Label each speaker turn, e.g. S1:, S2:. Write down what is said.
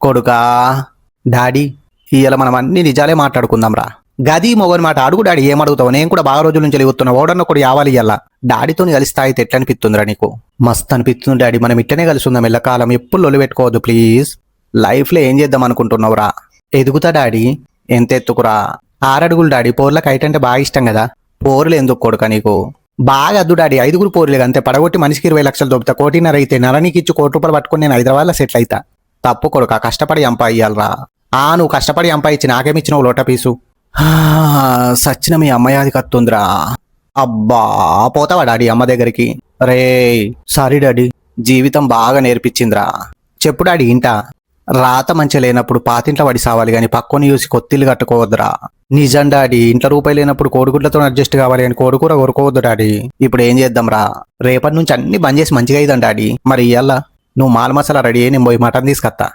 S1: కొడుకా డాడీ ఇవాళ మనం అన్ని నిజాలే మాట్లాడుకుందాం రా. గది మొగని మాట అడుగు డాడీ, ఏమడుగుతావు? నేను కూడా బాగా రోజుల నుంచి ఎలుగుతున్నా, ఓడన్న కూడా యావాలి ఇయ్యాల. డాడీతో కలిసి తాగితే ఎట్లా అనిపిస్తుందిరా నీకు? మస్తు అనిపిస్తుంది డాడీ, మనం ఇట్టనే కలిసి ఉందాం ఎల్లకాలం, ఎప్పుడు లొల్లి పెట్టుకోవద్దు ప్లీజ్. లైఫ్లో ఏం చేద్దాం అనుకుంటున్నావురా? ఎదుగుతా డాడీ. ఎంత ఎత్తుకురా? 6 అడుగులు డాడీ. పోర్లకు హైట్ అంటే బాగా ఇష్టం కదా. పోర్లు ఎందుకు కొడుక నీకు? బాగా అద్దు డాడీ, 5 పోర్లు అంతే. పడగొట్టి మనిషికి 20 లక్షలు దొబ్బుతా. 1.5 అయితే నరనికి ఇచ్చి 1 కోటి రూపాయలు పట్టుకుని నేను హైదరాబాద్లో సెటిల్ అవుతా. తప్పు కొడుక, కష్టపడి సంపాదియ్యాలరా. నువ్వు కష్టపడి సంపాదించి నాకేమిచ్చినావు లోట పీసు? సచ్చిన మీ అమ్మయాది కత్తుందిరా. అబ్బా పోతావా డాడీ అమ్మ దగ్గరికి? రే సారీ డాడీ, జీవితం బాగా నేర్పించిందిరా. చెప్పు డాడీ ఇంటా. రాత మంచి లేనప్పుడు పాతింట్లో పడి సావాలి గాని పక్కని చూసి కొత్తిల్లు కట్టుకోవద్దురా. నిజం డాడీ, ఇంట్లో రూపాయి లేనప్పుడు కోడిగుడ్లతో అడ్జస్ట్ కావాలి అని కోడికూర కొరుకోవద్దు డాడీ. ఇప్పుడు ఏం చేద్దాం రా? రేపటి నుంచి అన్ని బంద్ చేసి మంచిగా అయిదాం డాడీ. మరి ఇయ్యాల నువ్వు మాల్ మసాలా రెడీ అయ్యి నేను పోయి మటన్ తీసుకొస్తా.